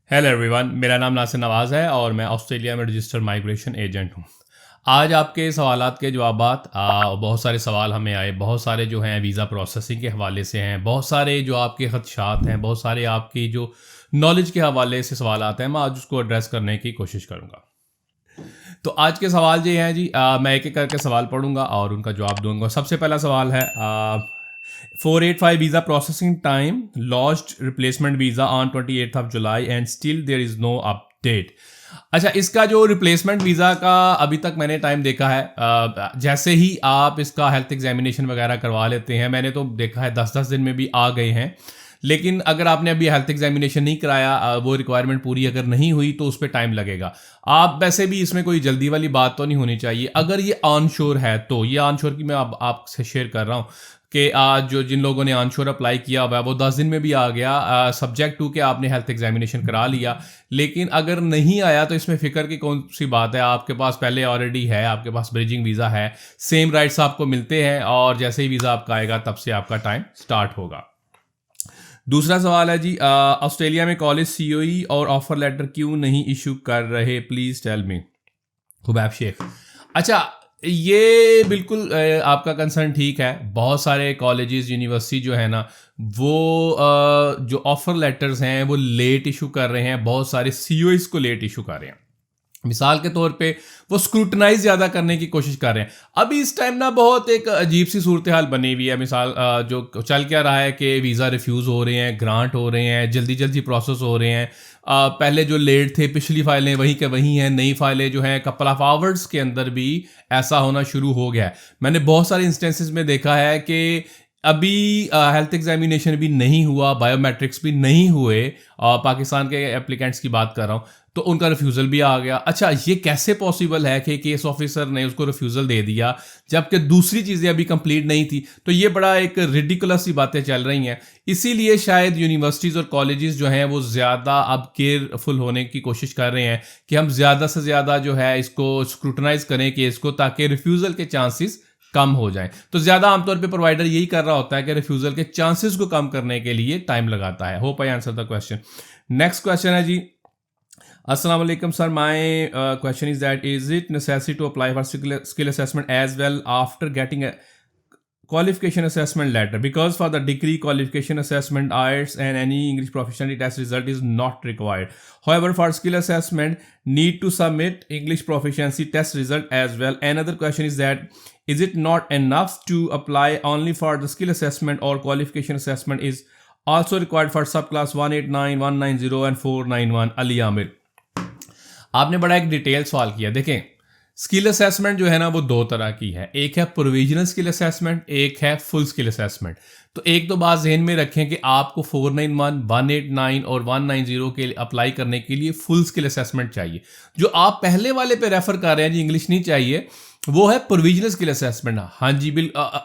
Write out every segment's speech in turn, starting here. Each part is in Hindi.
हेलो एवरीवन, मेरा नाम नासिर नवाज़ है और मैं ऑस्ट्रेलिया में रजिस्टर्ड माइग्रेशन एजेंट हूँ। आज आपके सवालात के जवाबात बहुत सारे सवाल हमें आए, बहुत सारे जो हैं वीज़ा प्रोसेसिंग के हवाले से हैं, बहुत सारे जो आपके खदशात हैं, बहुत सारे आपकी जो नॉलेज के हवाले से सवालात हैं। मैं आज उसको एड्रेस करने की कोशिश करूँगा। तो आज के सवाल ये हैं जी, मैं एक एक करके सवाल पढ़ूंगा और उनका जवाब दूंगा। सबसे पहला सवाल है 485 visa processing time lost replacement visa on 28 July and still there is no update. अच्छा, इसका जो रिप्लेसमेंट वीज़ा का अभी तक मैंने टाइम देखा है, जैसे ही आप इसका हेल्थ एग्जामिनेशन वगैरह करवा लेते हैं, मैंने तो देखा है 10-10 दिन में भी आ गए हैं। लेकिन अगर आपने अभी हेल्थ एग्जामिनेशन नहीं कराया, वो रिक्वायरमेंट पूरी अगर नहीं हुई तो उस पर टाइम लगेगा। आप वैसे भी इसमें कोई जल्दी वाली बात तो नहीं होनी चाहिए। अगर ये ऑन शोर है तो ये ऑन शोर की मैं अब आपसे शेयर कर रहा हूँ कि आज जो जिन लोगों ने ऑन शोर अप्लाई किया हुआ है वो 10 दिन में भी आ गया, सब्जेक्ट टू कि आपने हेल्थ एग्जामिनेशन करा लिया। लेकिन अगर नहीं आया तो इसमें फ़िक्र की कौन सी बात है, आपके पास पहले ऑलरेडी है, आपके पास ब्रिजिंग वीज़ा है, सेम राइट्स आपको मिलते हैं और जैसे ही वीज़ा आपका आएगा तब से आपका टाइम स्टार्ट होगा। दूसरा सवाल है जी, ऑस्ट्रेलिया में कॉलेज सीओई और ऑफर लेटर क्यों नहीं इशू कर रहे, please tell me. Khubaib Shaikh. अच्छा, ये बिल्कुल आपका कंसर्न ठीक है। बहुत सारे कॉलेजेस यूनिवर्सिटी जो है ना वो जो ऑफर लेटर्स हैं वो लेट इशू कर रहे हैं, बहुत सारे सीओईज को लेट इशू कर रहे हैं। मिसाल के तौर पे वो स्क्रूटनाइज ज़्यादा करने की कोशिश कर रहे हैं। अभी इस टाइम ना बहुत एक अजीब सी सूरत हाल बनी हुई है। मिसाल जो चल क्या रहा है कि वीज़ा रिफ्यूज़ हो रहे हैं, ग्रांट हो रहे हैं, जल्दी जल्दी प्रोसेस हो रहे हैं। पहले जो लेट थे पिछली फाइलें वहीं के वहीं हैं, नई फाइलें जो हैं कपल ऑफ आवर्स के अंदर भी ऐसा होना शुरू हो गया है। मैंने बहुत सारे इंस्टेंसेस में देखा है कि अभी हेल्थ एग्जामिनेशन भी नहीं हुआ, बायोमेट्रिक्स भी नहीं हुए, पाकिस्तान के एप्लीकेंट्स की बात कर रहा हूँ, तो उनका रिफ्यूज़ल भी आ गया। अच्छा, ये कैसे पॉसिबल है कि केस ऑफिसर ने उसको रिफ्यूज़ल दे दिया जबकि दूसरी चीज़ें अभी कंप्लीट नहीं थी? तो ये बड़ा एक रिडिकुलस सी बातें चल रही हैं। इसीलिए शायद यूनिवर्सिटीज़ और कॉलेजेस जो हैं वो ज़्यादा अब केयरफुल होने की कोशिश कर रहे हैं कि हम ज़्यादा से ज़्यादा जो है इसको स्क्रूटनाइज करें केस को, ताकि रिफ्यूज़ल के चांसेस कम हो जाएं। तो ज़्यादा आमतौर पे प्रोवाइडर यही कर रहा होता है कि रिफ्यूज़ल के चांसेस को कम करने के लिए टाइम लगाता है। Hope I answer the question. Next question है जी, Assalamu alaikum sir, my question is that is it necessary to apply for skill assessment as well after getting a qualification assessment letter, because for the degree qualification assessment IELTS and any English proficiency test result is not required. However, for skill assessment need to submit English proficiency test result as well. Another question is that is it not enough to apply only for the skill assessment or qualification assessment is also required for subclass 189, 190 and 491? Ali Amir, आपने बड़ा एक डिटेल सवाल किया। देखें, स्किल असेसमेंट जो है ना वो दो तरह की है, एक है प्रोविजनल स्किल असेसमेंट, एक है फुल स्किल असेसमेंट। तो एक तो बात जहन में रखें कि आपको 491, 189 और 190 के अप्लाई करने के लिए फुल स्किल असेसमेंट चाहिए। जो आप पहले वाले पे रेफर कर रहे हैं जी, इंग्लिश नहीं चाहिए, वो है प्रोविजनल स्किल असेसमेंट। हाँ जी,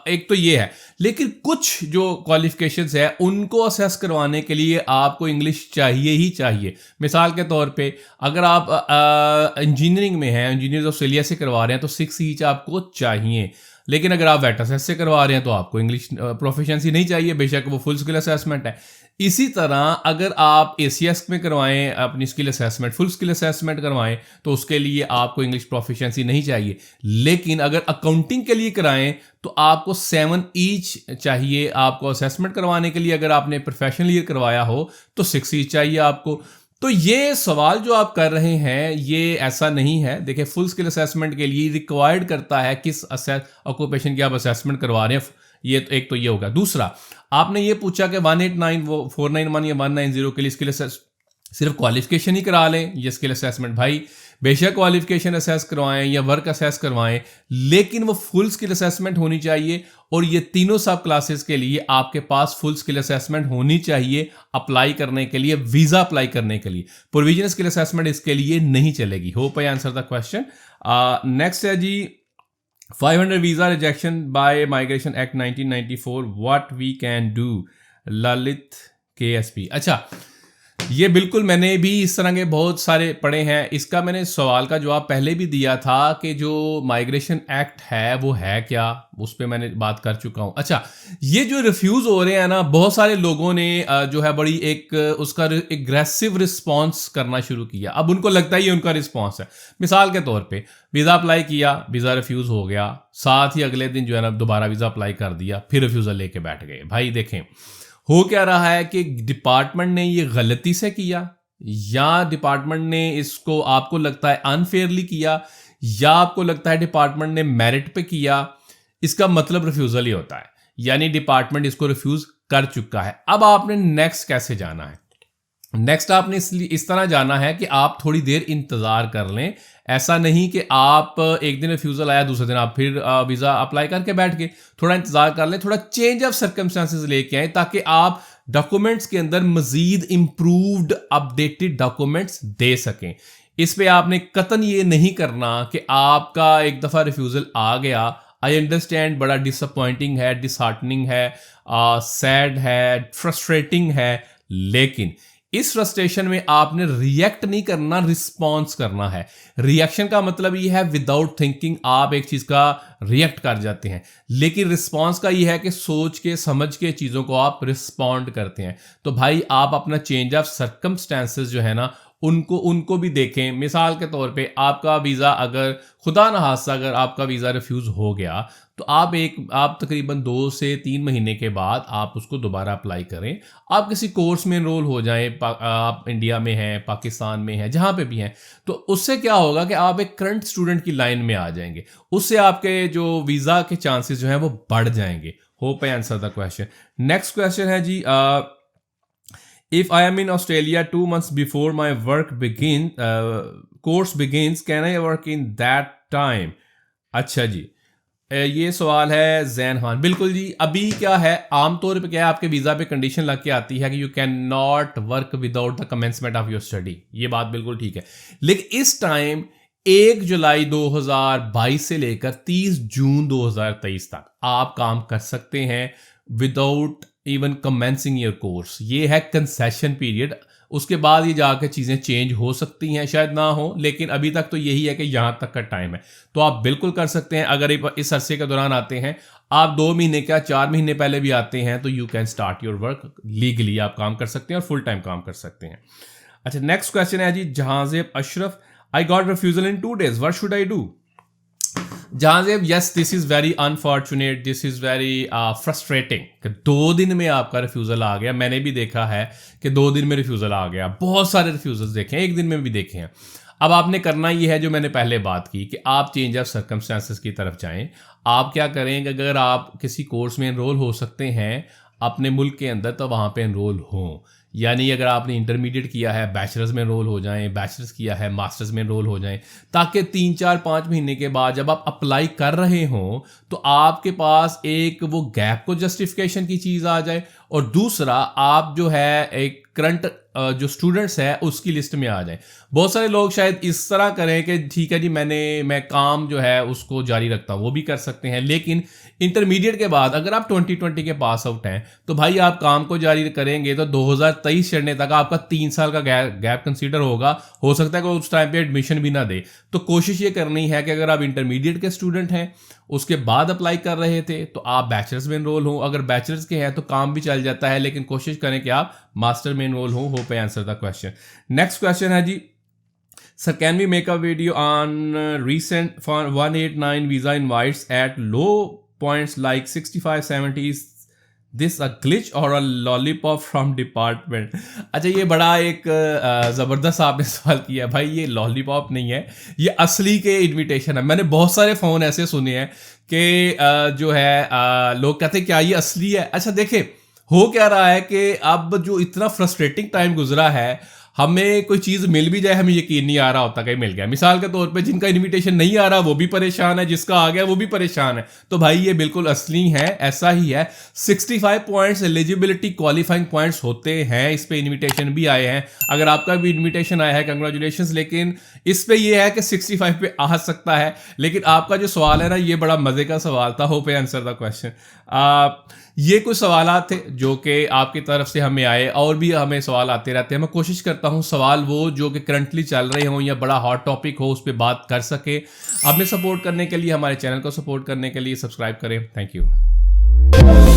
एक तो ये है। लेकिन कुछ जो क्वालिफिकेशंस है उनको असेस करवाने के लिए आपको इंग्लिश चाहिए ही चाहिए। मिसाल के तौर पे अगर आप इंजीनियरिंग में हैं, इंजीनियर ऑस्ट्रेलिया से करवा रहे हैं तो 6 ईच आपको चाहिए। लेकिन अगर आप वेट असेस से करवा रहे हैं तो आपको इंग्लिश प्रोफिशिएंसी नहीं चाहिए, बेशक वो फुल स्किल असेसमेंट है। इसी तरह अगर आप ACS में करवाएं अपनी skill assessment, full skill assessment करवाएं, तो उसके लिए आपको इंग्लिश प्रोफिशिएंसी नहीं चाहिए। लेकिन अगर अकाउंटिंग के लिए कराएं तो आपको 7 ईच चाहिए। आपको असेसमेंट करवाने के लिए अगर आपने प्रोफेशनल ईयर करवाया हो तो 6 ईच चाहिए आपको। तो ये सवाल जो आप कर रहे हैं ये ऐसा नहीं है। देखिए, फुल स्किल असेसमेंट के लिए रिक्वायर्ड करता है किस ऑक्यूपेशन की आप असेसमेंट करवा रहे हैं। ये तो एक तो ये होगा। दूसरा, आपने ये पूछा कि 189, 491 या 190 के लिए स्किल सिर्फ क्वालिफिकेशन ही करा लें ये स्किल असेसमेंट। भाई, बेशक क्वालिफिकेशन असेस करवाएं या वर्क असेस करवाएं, लेकिन वो फुल स्किल असेसमेंट होनी चाहिए। और ये तीनों सब क्लासेस के लिए आपके पास फुल स्किल असेसमेंट होनी चाहिए अप्लाई करने के लिए, वीज़ा अप्लाई करने के लिए। प्रोविजनल स्किल असेसमेंट इसके लिए नहीं चलेगी। Hope I answer the question. Next है जी, 500 visa rejection by migration act 1994, what we can do, Lalit KSP। अच्छा, ये बिल्कुल मैंने भी इस तरह के बहुत सारे पढ़े हैं। इसका मैंने सवाल का जवाब पहले भी दिया था कि जो माइग्रेशन एक्ट है वो है क्या, उस पे मैंने बात कर चुका हूँ। अच्छा, ये जो रिफ्यूज़ हो रहे हैं ना, बहुत सारे लोगों ने जो है बड़ी एक उसका एग्रेसिव रिस्पॉन्स करना शुरू किया। अब उनको लगता है ये उनका रिस्पॉन्स है। मिसाल के तौर पे वीज़ा अप्लाई किया, वीज़ा रिफ्यूज़ हो गया, साथ ही अगले दिन जो है ना दोबारा वीज़ा अप्लाई कर दिया, फिर रिफ्यूज़ल लेके बैठ गए। भाई देखें, हो क्या रहा है कि डिपार्टमेंट ने ये गलती से किया, या डिपार्टमेंट ने इसको आपको लगता है अनफेयरली किया, या आपको लगता है डिपार्टमेंट ने मेरिट पे किया, इसका मतलब रिफ्यूजल ही होता है। यानी डिपार्टमेंट इसको रिफ्यूज कर चुका है। अब आपने नेक्स्ट कैसे जाना है? नेक्स्ट आपने इसलिए इस तरह जाना है कि आप थोड़ी देर इंतज़ार कर लें। ऐसा नहीं कि आप एक दिन रिफ्यूज़ल आया, दूसरे दिन आप फिर वीज़ा अप्लाई करके बैठ गए। थोड़ा इंतज़ार कर लें, थोड़ा चेंज ऑफ सर्कमस्टांसेस लेके आएँ, ताकि आप डॉक्यूमेंट्स के अंदर मज़ीद इम्प्रूव्ड अपडेटेड डॉक्यूमेंट्स दे सकें। इस पे आपने कतन ये नहीं करना कि आपका एक दफ़ा रिफ्यूज़ल आ गया, आई अंडरस्टैंड बड़ा डिसअपॉइंटिंग है, डिसहार्टनिंग है, सैड है, फ्रस्ट्रेटिंग है, लेकिन इस फ्रस्ट्रेशन में आपने रिएक्ट नहीं करना, रिस्पॉन्स करना है। रिएक्शन का मतलब ये है विदाउट थिंकिंग आप एक चीज का रिएक्ट कर जाते हैं, लेकिन रिस्पॉन्स का ये है कि सोच के समझ के चीजों को आप रिस्पॉन्ड करते हैं। तो भाई आप अपना चेंज ऑफ सर्कमस्टेंसेस जो है ना उनको भी देखें। मिसाल के तौर पे आपका वीज़ा अगर खुदा न खास्ता अगर आपका वीज़ा रिफ्यूज़ हो गया, तो आप तकरीबन 2 से 3 महीने के बाद आप उसको दोबारा अप्लाई करें। आप किसी कोर्स में एनरोल हो जाएं, आप इंडिया में हैं, पाकिस्तान में हैं, जहाँ पे भी हैं, तो उससे क्या होगा कि आप एक करंट स्टूडेंट की लाइन में आ जाएंगे। उससे आपके जो वीज़ा के चांसेस जो हैं वो बढ़ जाएंगे। Hope I answer the question. Next question है जी, if I am in Australia 2 months before my course begins, can I work in that time? अच्छा जी, ये सवाल है जैन खान। बिल्कुल जी, अभी क्या है, आमतौर पे क्या है, आपके वीज़ा पे कंडीशन लग के आती है कि you can not work without the commencement of your study. ये बात बिल्कुल ठीक है, लेकिन इस टाइम 1 जुलाई 2022 से लेकर 30 जून 2023 तक आप काम कर सकते हैं without even commencing your course. ये है कंसेशन पीरियड। उसके बाद ये जाकर चीज़ें चेंज हो सकती हैं, शायद ना हो, लेकिन अभी तक तो यही है कि यहाँ तक का टाइम है। तो आप बिल्कुल कर सकते हैं। अगर इस अरसे के दौरान आते हैं, आप 2 महीने क्या 4 महीने पहले भी आते हैं, तो you can start your work legally. आप काम कर सकते हैं और फुल टाइम काम कर सकते हैं। अच्छा, नेक्स्ट क्वेश्चन है जी, Jahanzeb Ashraf. I got refusal in 2 days, what should I do? Jahanzeb, yes, this is very unfortunate, this is very frustrating कि 2 दिन में आपका रिफ्यूज़ल आ गया। मैंने भी देखा है कि 2 दिन में रिफ्यूज़ल आ गया। बहुत सारे रिफ्यूज़ल्स देखे हैं, 1 दिन में भी देखे हैं। अब आपने करना ये है जो मैंने पहले बात की कि आप चेंज ऑफ सर्कमस्टांसेस की तरफ जाएं। आप क्या करें कि अगर आप किसी कोर्स में एनरोल हो सकते हैं अपने मुल्क के अंदर, तो वहाँ पे एनरोल हों। यानी अगर आपने इंटरमीडिएट किया है, बैचलर्स में एनरोल हो जाएं, बैचलर्स किया है, मास्टर्स में एनरोल हो जाएं, ताकि 3, 4, 5 महीने के बाद जब आप अप्लाई कर रहे हों तो आपके पास एक वो गैप को जस्टिफिकेशन की चीज़ आ जाए, और दूसरा आप जो है एक करंट जो स्टूडेंट्स है उसकी लिस्ट में आ जाएं। बहुत सारे लोग शायद इस तरह करें कि ठीक है जी, मैं काम जो है उसको जारी रखता हूँ, वो भी कर सकते हैं, लेकिन इंटरमीडिएट के बाद अगर आप 2020 के पास आउट हैं तो भाई आप काम को जारी करेंगे तो 2023 चढ़ने तक आपका 3 साल का गैप कंसीडर होगा। हो सकता है कि उस टाइम पे एडमिशन भी ना दे। तो कोशिश ये करनी है कि अगर आप इंटरमीडिएट के स्टूडेंट हैं, उसके बाद अप्लाई कर रहे थे, तो आप बैचलर्स में एनरोल हो। अगर बैचलर्स के हैं तो काम भी चल जाता है, लेकिन कोशिश करें कि आप मास्टर में एनरोल हो। Hope I answer the question. Next question है जी, sir can we make a video on recent 189 visa invites at low points like 65, 70? Is this a glitch or a lollipop from department? अच्छा, ये बड़ा एक ज़बरदस्त आपने सवाल किया। भाई ये लॉलीपॉप नहीं है, ये असली के इनविटेशन है। मैंने बहुत सारे फ़ोन ऐसे सुने हैं कि जो है लोग कहते हैं क्या ये असली है। अच्छा देखिए, हो क्या रहा है कि अब जो इतना फ्रस्ट्रेटिंग टाइम गुजरा है, हमें कोई चीज़ मिल भी जाए, हमें यकीन नहीं आ रहा होता कहीं मिल गया। मिसाल के तौर पे जिनका इनविटेशन नहीं आ रहा वो भी परेशान है, जिसका आ गया वो भी परेशान है। तो भाई ये बिल्कुल असली है, ऐसा ही है। 65 पॉइंट्स एलिजिबिलिटी क्वालिफाइंग पॉइंट्स होते हैं, इस पे इनविटेशन भी आए हैं। अगर आपका भी इनविटेशन आया है कंग्रेचुलेशंस, लेकिन इस पे ये है कि 65 पे आ सकता है। लेकिन आपका जो सवाल है ना, ये बड़ा मजे का सवाल था। Hope I answer the question. ये कुछ सवाल थे जो कि आपकी तरफ से हमें आए, और भी हमें सवाल आते रहते हैं। मैं कोशिश करता हूँ सवाल वो जो कि करंटली चल रहे हों या बड़ा हॉट टॉपिक हो उस पर बात कर सके। हमें सपोर्ट करने के लिए, हमारे चैनल को सपोर्ट करने के लिए सब्सक्राइब करें। Thank you.